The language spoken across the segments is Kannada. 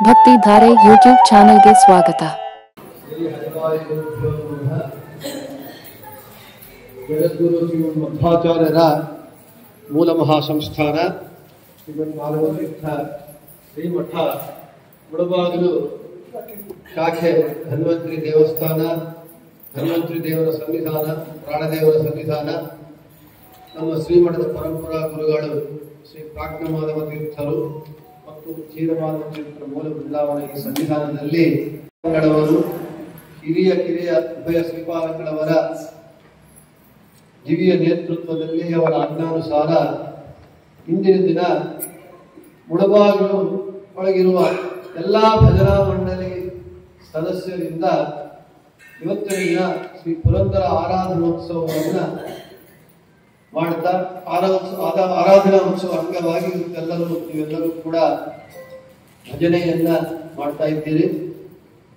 ಭಕ್ತಿಧಾರೆ ಯೂಟ್ಯೂಬ್ ಚಾನೆಲ್ಗೆ ಸ್ವಾಗತ. ಜಗದ್ಗುರು ಶ್ರೀಮದ್ ಮಧ್ವಾಚಾರ್ಯರ ಮೂಲ ಮಹಾಸಂಸ್ಥಾನ ಶ್ರೀಮದ್ ಭಾಗವತೀರ್ಥ ಶ್ರೀಮಠ ಮುಳಬಾಗಿಲು ಶಾಖೆ ಧನ್ವಂತರಿ ದೇವಸ್ಥಾನ, ಧನ್ವಂತರಿ ದೇವರ ಸನ್ನಿಧಾನ, ಪ್ರಾಣದೇವರ ಸನ್ನಿಧಾನ, ನಮ್ಮ ಶ್ರೀಮಠದ ಪರಂಪರಾ ಗುರುಗಳು ಶ್ರೀ ಪ್ರಾಜ್ಞಮಾಧವ ತೀರ್ಥರು ಮತ್ತು ಕ್ಷೀರಮಾಧವ ತೀರ್ಥರ ಮೂಲ ಬೃಂದಾವನ ಈ ಸನ್ನಿಧಾನದಲ್ಲಿ ಹಿರಿಯ ಉಭಯ ಶ್ರೀಪಾದಂಗಳವರ ದಿವ್ಯ ನೇತೃತ್ವದಲ್ಲಿ ಅವರ ಆಜ್ಞಾನುಸಾರ ಇಂದಿನ ದಿನ ಮುಳಬಾಗಿಲು ಒಳಗಿರುವ ಎಲ್ಲಾ ಭಜನಾ ಮಂಡಳಿ ಸದಸ್ಯರಿಂದ ಇವತ್ತಿನ ದಿನ ಶ್ರೀ ಪುರಂದರ ಆರಾಧನೋತ್ಸವವನ್ನು ಮಾಡ್ತಾ ಆರಾಧನಾ ಉತ್ಸವ ಅಂಗವಾಗಿ ನೀವೆಲ್ಲರೂ ಕೂಡ ಭಜನೆಯನ್ನ ಮಾಡ್ತಾ ಇದ್ದೀರಿ.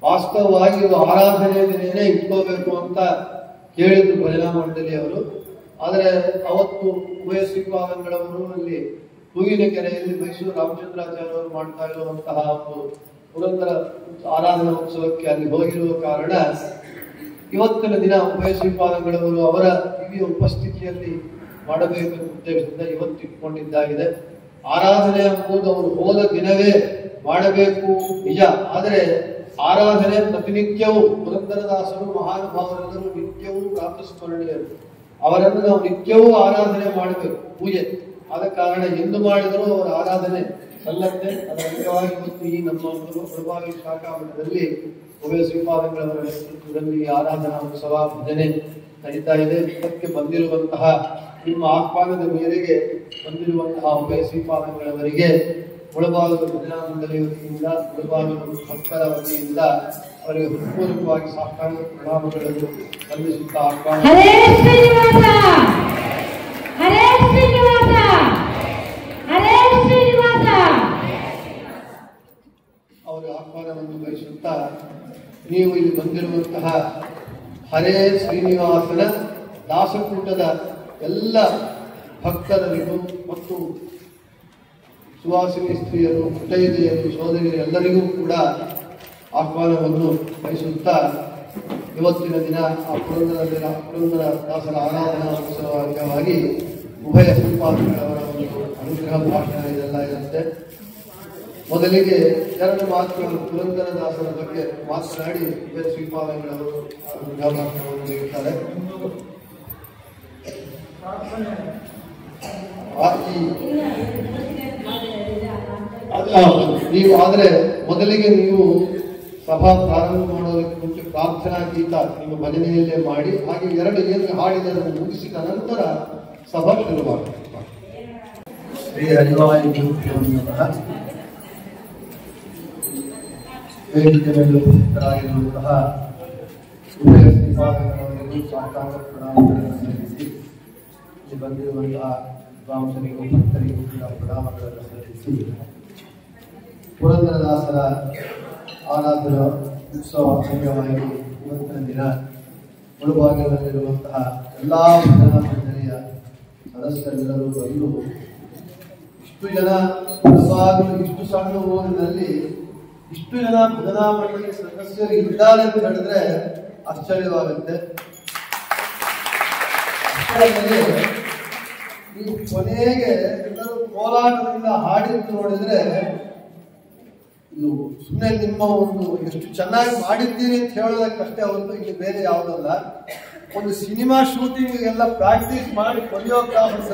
ವಾಸ್ತವವಾಗಿ ಆರಾಧನೆ ದಿನೇನೆ ಇಟ್ಕೋಬೇಕು ಅಂತ ಕೇಳಿದ್ರು ಭಜನಾ ಮಂಡಳಿಯವರು. ಆದರೆ ಅವತ್ತು ಉಭಯ ಶ್ರೀಪಾದಂಗಳವರು ಅಲ್ಲಿ ಹೂವಿನಕೆರೆಯಲ್ಲಿ ಮೈಸೂರು ರಾಮಚಂದ್ರಾಚಾರ್ಯವರು ಮಾಡ್ತಾ ಇರುವಂತಹ ಒಂದು ಪುರಂದರ ಆರಾಧನಾ ಉತ್ಸವಕ್ಕೆ ಅಲ್ಲಿ ಹೋಗಿರುವ ಕಾರಣ ಇವತ್ತಿನ ದಿನ ಉಭಯ ಶ್ರೀಪಾದಂಗಳವರು ಅವರ ದಿವ್ಯ ಉಪಸ್ಥಿತಿಯಲ್ಲಿ ಮಾಡಬೇಕು ಉದ್ದೇಶದಿಂದ ಇವತ್ತು ಇಟ್ಕೊಂಡಿದ್ದಾಗಿದೆ. ಆರಾಧನೆ ಎಂಬುದು ಅವರು ಹೋದ ದಿನವೇ ಮಾಡಬೇಕು ನಿಜ, ಆದರೆ ಆರಾಧನೆ ಪ್ರತಿನಿತ್ಯವೂ ಪುರಂದರದಾಸರು ಮಹಾನುಭಾವರೆಲ್ಲರೂ ನಿತ್ಯವೂ ಪ್ರಾತಸ್ಮರಣೀಯರು. ಅವರನ್ನು ನಾವು ನಿತ್ಯವೂ ಆರಾಧನೆ ಮಾಡಬೇಕು, ಪೂಜೆ. ಆದ ಕಾರಣ ಎಂದು ಮಾಡಿದರೂ ಅವರ ಆರಾಧನೆ ಸಲ್ಲತ್ತೆ. ಅದರ ಅಂಗವಾಗಿ ಇವತ್ತು ಈ ನಮ್ಮ ಮುಳಬಾಗಿಲು ಶಾಖಾ ಮಠದಲ್ಲಿ ಉಭಯ ಶ್ರೀಪಾದಂಗಳವರ ನೇತೃತ್ವದಲ್ಲಿ ಆರಾಧನಾ ಉತ್ಸವ ಭಜನೆ ನಡೀತಾ ಇದೆ. ಇದಕ್ಕೆ ಬಂದಿರುವಂತಹ ನಿಮ್ಮ ಆಹ್ವಾನದ ಮೇರೆಗೆ ಬಂದಿರುವಂತಹ ಉಭಯ ಶ್ರೀಪಾದಂಗಳವರಿಗೆ ಮುಳಬಾಗಿಲು ಭಜನಾ ಮಂಡಳಿ ವತಿಯಿಂದ, ಮುಳಬಾಗಿಲು ಭಕ್ತರ ವತಿಯಿಂದ ಅವರಿಗೆ ಹೃತ್ಪೂರ್ವಕವಾಗಿ ಸಾಷ್ಟಾಂಗ ಪ್ರಣಾಮಗಳನ್ನು ಸಲ್ಲಿಸುತ್ತಾ ಆಹ್ವಾನ ಅವರ ಆಹ್ವಾನವನ್ನು ಬಯಸುತ್ತಾ, ನೀವು ಇಲ್ಲಿ ಬಂದಿರುವಂತಹ ಹರೇ ಶ್ರೀನಿವಾಸನ ದಾಸಕೂಟದ ಎಲ್ಲ ಭಕ್ತರಿಗೂ ಮತ್ತು ಸುವಾಸಿನಿ ಸ್ತ್ರೀಯರು, ಮುತ್ತೈದೆಯರು, ಸೋದರಿಯರು ಎಲ್ಲರಿಗೂ ಕೂಡ ಆಹ್ವಾನವನ್ನು ಬಯಸುತ್ತಾ ಇವತ್ತಿನ ದಿನ ಆ ಪುರಂದರ ದಾಸರ ಆರಾಧನಾ ಉತ್ಸವ ಅಂಗವಾಗಿ ಉಭಯ ಶ್ರೀಪಾದಂಗಳವರ ಒಂದು ಅನುಗ್ರಹ ಭಾಷಣ ಇದೆಲ್ಲ ಇರುತ್ತೆ. ಮೊದಲಿಗೆ ಎರಡು ಮಾತುಗಳು ಪುರಂದರ ದಾಸರ ಬಗ್ಗೆ ಮಾತನಾಡಿ ಉಭಯ ಶ್ರೀಪಾದಂಗಳವರು ಅನುಗ್ರಹ ಭಾಷಣವನ್ನು ನೀಡುತ್ತಾರೆ. ನೀವು ಆದರೆ ಮೊದಲಿಗೆ ನೀವು ಸಭಾ ಪ್ರಾರಂಭ ಮಾಡೋದಕ್ಕೆ ಮುಂಚೆ ಪ್ರಾರ್ಥನಾ ಗೀತ ನಿಮ್ಮ ಭಜನೆಯಲ್ಲೇ ಮಾಡಿ, ಹಾಗೆ ಎರಡು ಏನು ಹಾಡಿದನ್ನು ಮುಗಿಸಿದ ನಂತರ ಸಭಾ ಶುರುವಾಗುತ್ತೆ. ಶ್ರೀ ಹರಿವಾಯುವಂತಹ ವೇದಿಕೆಯಲ್ಲಿ ಉಪಸ್ಥಿತರಾಗಿರುವಂತಹ ಉಭಯ ಶ್ರೀಪಾದಂಗಳವರಿಗೂ ಸಾಷ್ಟಾಂಗ ಪ್ರಣಾಮಗಳನ್ನು ಸಲ್ಲಿಸಿ, ಇಲ್ಲಿ ಬಂದಿರುವಂತಹ ವಿದ್ವಾಂಸರಿಗೂ ಭಕ್ತರಿಗೂ ಕೂಡ ಪ್ರಣಾಮಗಳನ್ನು ಸಲ್ಲಿಸಿ, ಪುರಂದರದಾಸರ ಆರಾಧನಾ ಉತ್ಸವ ಅಂಗವಾಗಿ ಇವತ್ತಿನ ದಿನ ಮುಳಬಾಗಿಲಿರುವಂತಹ ಎಲ್ಲಾ ಭಜನಾ ಮಂಡಳಿಯ ಸದಸ್ಯರೆಲ್ಲರೂ ಬಂದು ಇಷ್ಟು ಜನ ಮುಳಬಾಗಿಲು ಇಷ್ಟು ಸಣ್ಣ ಊರಿನಲ್ಲಿ ಇಷ್ಟು ಜನ ಭಜನಾ ಮಂಡಳಿ ಸದಸ್ಯರು ಇದ್ದಾರೆ ಅಂತ ಹೇಳಿದ್ರೆ ಆಶ್ಚರ್ಯವಾಗುತ್ತೆ. ನೀವು ಕೊನೆಗೆ ಎಲ್ಲರೂ ಕೋಲಾಟದಿಂದ ಹಾಡಿದ್ದು ನೋಡಿದ್ರೆ ಇದು ಸುಮ್ಮನೆ ನಿಮ್ಮ ಒಂದು ಎಷ್ಟು ಚೆನ್ನಾಗಿ ಮಾಡಿದ್ದೀರಿ ಅಂತ ಹೇಳೋದಕ್ಕಷ್ಟೇ ಹೊರತು ಇಲ್ಲಿ ಬೇರೆ ಯಾವುದಲ್ಲ. ಒಂದು ಸಿನಿಮಾ ಶೂಟಿಂಗ್ ಎಲ್ಲ ಪ್ರಾಕ್ಟೀಸ್ ಮಾಡಿ ಕೊರಿಯೋಗ್ರಾಫರ್ಸ್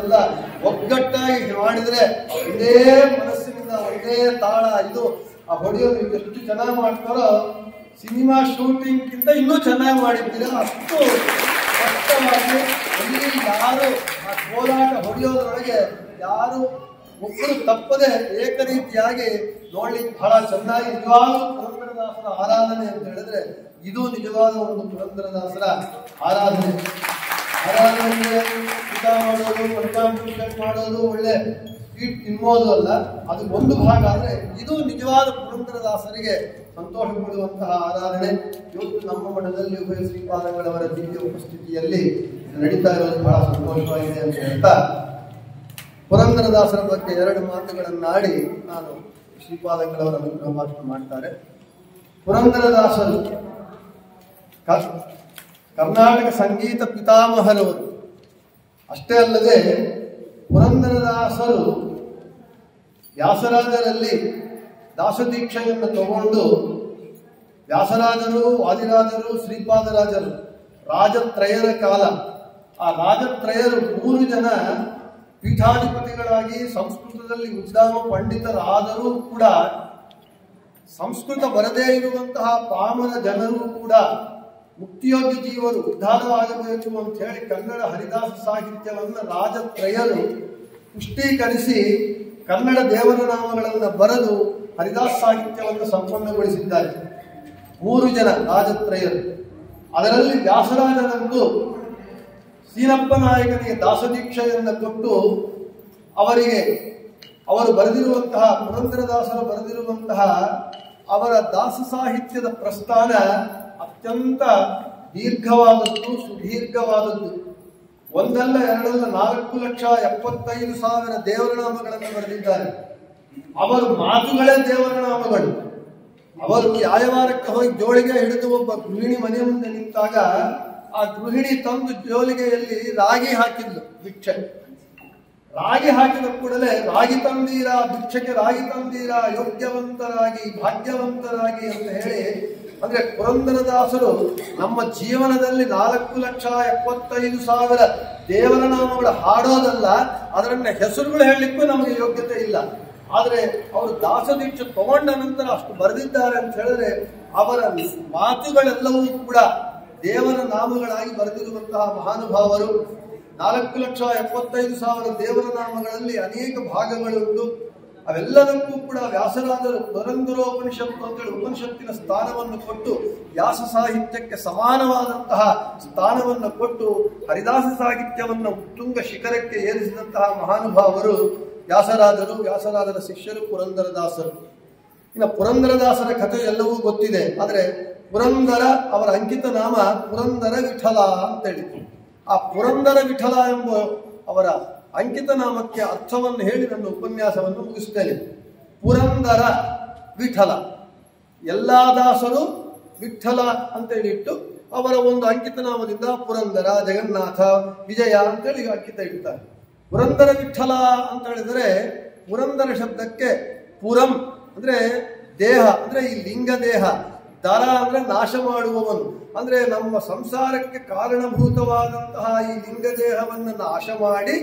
ಒಗ್ಗಟ್ಟಾಗಿ ಮಾಡಿದ್ರೆ ಇದೇ ಮನಸ್ಸಿನಿಂದ ಒಂದೇ ತಾಳ ಇದು ಆ ಹೊಡೆಯೋದು ಎಷ್ಟು ಚೆನ್ನಾಗಿ ಮಾಡ್ತಾರೋ ಸಿನಿಮಾ ಶೂಟಿಂಗ್ಗಿಂತ ಇನ್ನೂ ಚೆನ್ನಾಗಿ ಮಾಡಿದ್ದೀರ. ಅಷ್ಟು ಸ್ಪಷ್ಟವಾಗಿ ಅಲ್ಲಿ ಯಾರು ಆ ಕೋಲಾಟ ಹೊಡೆಯೋದ್ರೊಳಗೆ ಯಾರು ಒಬ್ಬರು ತಪ್ಪದೆ ಏಕರೀತಿಯಾಗಿ ನೋಡ್ಲಿಕ್ಕೆ ಬಹಳ ಚೆನ್ನಾಗಿ ನಿಜವಾದ ಪುರಂದರದಾಸರ ಆರಾಧನೆ ಅಂತ ಹೇಳಿದ್ರೆ ಇದು ನಿಜವಾದ ಒಂದು ಪುರಂದರದಾಸರ ಆರಾಧನೆ. ಊಟ ಮಾಡೋದು, ಪಂಚಾಮೃತ ಮಾಡೋದು, ಒಳ್ಳೆ ಸ್ವೀಟ್ ತಿನ್ನೋದು ಅಲ್ಲ, ಅದು ಒಂದು ಭಾಗ. ಆದ್ರೆ ಇದು ನಿಜವಾದ ಪುರಂದರದಾಸರಿಗೆ ಸಂತೋಷ ಪಡುವಂತಹ ಆರಾಧನೆ. ಇವತ್ತು ನಮ್ಮ ಮಠದಲ್ಲಿ ಉಭಯ ಶ್ರೀಪಾದಂಗಳವರ ದಿವ್ಯ ಉಪಸ್ಥಿತಿಯಲ್ಲಿ ನಡೀತಾ ಇರೋದು ಬಹಳ ಸಂತೋಷವಾಗಿದೆ ಅಂತ ಹೇಳ್ತಾ, ಪುರಂದರದಾಸರ ಬಗ್ಗೆ ಎರಡು ಮಾತುಗಳನ್ನಾಡಿ ನಾನು ಶ್ರೀಪಾದಂಗಳವರ ಅನುಗ್ರಹ ಭಾಷಣ ಮಾಡ್ತಾರೆ. ಪುರಂದರದಾಸರು ಕರ್ನಾಟಕ ಸಂಗೀತ ಪಿತಾಮಹರವರು. ಅಷ್ಟೇ ಅಲ್ಲದೆ ಪುರಂದರದಾಸರು ವ್ಯಾಸರಾಜರಲ್ಲಿ ದಾಸದೀಕ್ಷೆಯನ್ನು ತಗೊಂಡು ವ್ಯಾಸರಾಜರು, ವಾದಿರಾಜರು, ಶ್ರೀಪಾದರಾಜರು ರಾಜತ್ರಯರ ಕಾಲ, ಆ ರಾಜತ್ರಯರು 3 ಜನ ಪೀಠಾಧಿಪತಿಗಳಾಗಿ ಸಂಸ್ಕೃತದಲ್ಲಿ ಉಜ್ಜಾಮ ಪಂಡಿತರಾದರೂ ಕೂಡ ಸಂಸ್ಕೃತ ಬರದೇ ಇರುವಂತಹ ಪಾಮರ ಜನರು ಕೂಡ ಮುಕ್ತಿಯೋಗ್ಯ ಜೀವರು ಉದ್ಧಾರವಾಗಬೇಕು ಅಂತ ಹೇಳಿ ಕನ್ನಡ ಹರಿದಾಸ ಸಾಹಿತ್ಯವನ್ನು ರಾಜತ್ರಯರು ಪುಷ್ಟೀಕರಿಸಿ ಕನ್ನಡ ದೇವರ ನಾಮಗಳನ್ನು ಬರೆದು ಹರಿದಾಸ ಸಾಹಿತ್ಯವನ್ನು ಸಂಪನ್ನಗೊಳಿಸಿದ್ದಾರೆ. 3 ಜನ ರಾಜತ್ರಯರು. ಅದರಲ್ಲಿ ವ್ಯಾಸರಾಜನಂದು ಸೀನಪ್ಪ ನಾಯಕನಿಗೆ ದಾಸದೀಕ್ಷೆಯನ್ನು ಕೊಟ್ಟು ಅವರು ಬರೆದಿರುವಂತಹ ಪುರಂದರದಾಸರು ಬರೆದಿರುವಂತಹ ಅವರ ದಾಸ ಸಾಹಿತ್ಯದ ಪ್ರಸ್ಥಾನ ಅತ್ಯಂತ ದೀರ್ಘವಾದದ್ದು, ಸುದೀರ್ಘವಾದದ್ದು. ಒಂದಲ್ಲ ಎರಡಲ್ಲ 4,75,000 ದೇವರನಾಮಗಳನ್ನು ಬರೆದಿದ್ದಾರೆ. ಅವರು ಮಾತುಗಳೇ ದೇವರನಾಮಗಳು. ಅವರು ಯಾಯವಾರಕ್ಕೆ ಹೋಗಿ ಜೋಳಿಗೆ ಹಿಡಿದು ಒಬ್ಬ ಗೃಹಿಣಿ ಮನೆ ಮುಂದೆ ನಿಂತಾಗ ಆ ಗೃಹಿಣಿ ತಂದು ಜೋಳಿಗೆಯಲ್ಲಿ ರಾಗಿ ಹಾಕಿದ್ಲು, ಭಿಕ್ಷೆ. ರಾಗಿ ಹಾಕಿದ ಕೂಡಲೇ ರಾಗಿ ತಂದೀರಾ, ಭಿಕ್ಷಕ್ಕೆ ರಾಗಿ ತಂದೀರಾ, ಯೋಗ್ಯವಂತರಾಗಿ ಭಾಗ್ಯವಂತರಾಗಿ ಅಂತ ಹೇಳಿ, ಅಂದ್ರೆ ಪುರಂದರದಾಸರು ನಮ್ಮ ಜೀವನದಲ್ಲಿ 4,75,000 ದೇವರ ನಾಮಗಳು ಹಾಡೋದಲ್ಲ, ಅದರನ್ನ ಹೆಸರುಗಳು ಹೇಳಲಿಕ್ಕೂ ನಮಗೆ ಯೋಗ್ಯತೆ ಇಲ್ಲ. ಆದರೆ ಅವರು ದಾಸದೀಕ್ಷೆ ತಗೊಂಡ ನಂತರ ಅಷ್ಟು ಬರೆದಿದ್ದಾರೆ ಅಂತ ಹೇಳಿದ್ರೆ ಅವರ ಮಾತುಗಳೆಲ್ಲವೂ ಕೂಡ ದೇವರ ನಾಮಗಳಾಗಿ ಬರೆದಿರುವಂತಹ ಮಹಾನುಭಾವರು. 4,75,000 ದೇವರ ನಾಮಗಳಲ್ಲಿ ಅನೇಕ ಭಾಗಗಳುಂಟು. ಅವೆಲ್ಲದಕ್ಕೂ ಕೂಡ ವ್ಯಾಸರಾಜರು ಪುರಂದರೋಪನಿಷತ್ತು ಅಂತೇಳಿ ಉಪನಿಷತ್ತಿನ ಸ್ಥಾನವನ್ನು ಕೊಟ್ಟು ವ್ಯಾಸ ಸಾಹಿತ್ಯಕ್ಕೆ ಸಮಾನವಾದಂತಹ ಸ್ಥಾನವನ್ನು ಕೊಟ್ಟು ಹರಿದಾಸ ಸಾಹಿತ್ಯವನ್ನು ಉತ್ತುಂಗ ಶಿಖರಕ್ಕೆ ಏರಿಸಿದಂತಹ ಮಹಾನುಭಾವರು ವ್ಯಾಸರಾಜರು. ವ್ಯಾಸರಾಜರ ಶಿಷ್ಯರು ಪುರಂದರದಾಸರು. ಇನ್ನು ಪುರಂದರದಾಸರ ಕಥೆ ಎಲ್ಲವೂ ಗೊತ್ತಿದೆ. ಆದರೆ ಪುರಂದರ ಅವರ ಅಂಕಿತ ನಾಮ ಪುರಂದರ ವಿಠಲ ಅಂತೇಳಿ. ಆ ಪುರಂದರ ವಿಠಲ ಎಂಬ ಅವರ ಅಂಕಿತ ನಾಮಕ್ಕೆ ಅರ್ಥವನ್ನು ಹೇಳಿ ನನ್ನ ಉಪನ್ಯಾಸವನ್ನು ಮುಗಿಸ್ತೇನೆ. ಪುರಂದರ ವಿಠಲ, ಎಲ್ಲಾ ದಾಸರು ವಿಠಲ ಅಂತೇಳಿಟ್ಟು ಅವರ ಒಂದು ಅಂಕಿತ ನಾಮದಿಂದ ಪುರಂದರ, ಜಗನ್ನಾಥ, ವಿಜಯ ಅಂತೇಳಿ ಅಂಕಿತ ಇಡ್ತಾರೆ. ಪುರಂದರ ವಿಠಲ ಅಂತ ಹೇಳಿದರೆ ಪುರಂದರ ಶಬ್ದಕ್ಕೆ ಪುರಂ ಅಂದ್ರೆ ದೇಹ, ಅಂದ್ರೆ ಈ ಲಿಂಗ ದೇಹ, ದರ ಅಂದ್ರೆ ನಾಶ ಮಾಡುವವನು, ಅಂದ್ರೆ ನಮ್ಮ ಸಂಸಾರಕ್ಕೆ ಕಾರಣಭೂತವಾದಂತಹ ಈ ಲಿಂಗ ದೇಹವನ್ನು ನಾಶ ಮಾಡಿ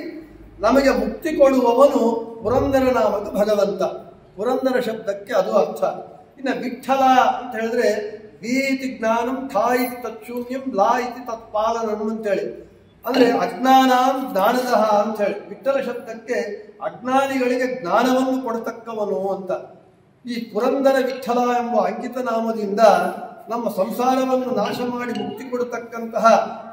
ನಮಗೆ ಮುಕ್ತಿ ಕೊಡುವವನು ಪುರಂದರ ನಾಮಕ ಭಗವಂತ. ಪುರಂದರ ಶಬ್ದಕ್ಕೆ ಅದು ಅರ್ಥ. ಇನ್ನು ವಿಠಲ ಅಂತ ಹೇಳಿದ್ರೆ ವಿ ಇತಿ ಜ್ಞಾನಂ, ಥಾ ಇತಿ ತತ್ಶೂನ್ಯಂ, ಲಾ ಇತಿ ತತ್ಪಾಲನಂ ಅಂತೇಳಿ, ಅಂದ್ರೆ ಅಜ್ಞಾನಾಂ ಜ್ಞಾನದಹ ಅಂತ ಹೇಳಿ. ವಿಠಲ ಶಬ್ದಕ್ಕೆ ಅಜ್ಞಾನಿಗಳಿಗೆ ಜ್ಞಾನವನ್ನು ಕೊಡತಕ್ಕವನು ಅಂತ. ಈ ಪುರಂದರ ವಿಠಲ ಎಂಬ ಅಂಕಿತ ನಾಮದಿಂದ ನಮ್ಮ ಸಂಸಾರವನ್ನು ನಾಶ ಮಾಡಿ ಮುಕ್ತಿ ಕೊಡತಕ್ಕಂತಹ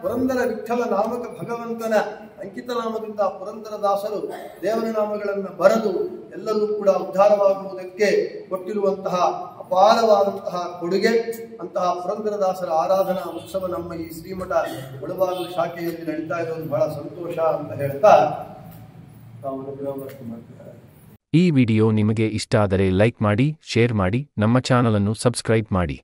ಪುರಂದರ ವಿಠಲ ನಾಮಕ ಭಗವಂತನ ಅಂಕಿತ ನಾಮದಿಂದ ಪುರಂದರದಾಸರು ದೇವರ ನಾಮಗಳನ್ನು ಬರೆದು ಎಲ್ಲರೂ ಕೂಡ ಉದ್ಧಾರವಾಗುವುದಕ್ಕೆ ಕೊಟ್ಟಿರುವಂತಹ ಅಪಾರವಾದಂತಹ ಕೊಡುಗೆ. ಅಂತಹ ಪುರಂದರದಾಸರ ಆರಾಧನಾ ಉತ್ಸವ ನಮ್ಮ ಈ ಶ್ರೀಮಠ ಮುಳಬಾಗಿಲು ಶಾಖೆಯಲ್ಲಿ ನಡೀತಾ ಇರೋದು ಬಹಳ ಸಂತೋಷ ಅಂತ ಹೇಳ್ತಾ ಈ ವಿಡಿಯೋ ನಿಮಗೆ ಇಷ್ಟ ಆದರೆ ಲೈಕ್ ಮಾಡಿ, ಶೇರ್ ಮಾಡಿ, ನಮ್ಮ ಚಾನಲ್ ಅನ್ನು ಸಬ್ಸ್ಕ್ರೈಬ್ ಮಾಡಿ.